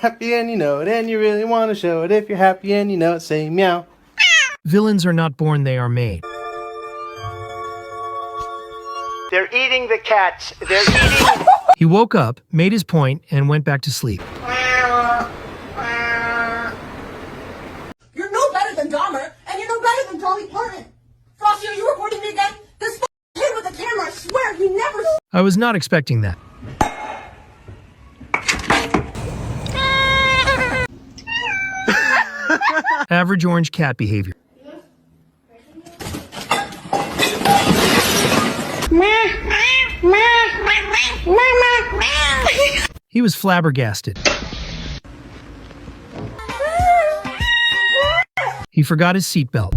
Happy and you know it, and you really want to show it. If you're happy and you know it, say meow. Villains are not born, they are made. They're eating the cats. They're eating... He woke up, made his point, and went back to sleep. You're no better than Dahmer, and you're no better than Dolly Parton. Frosty, are you recording me again? This kid with the camera, I swear, he never... I was not expecting that. Average orange cat behavior. He was flabbergasted. He forgot his seatbelt.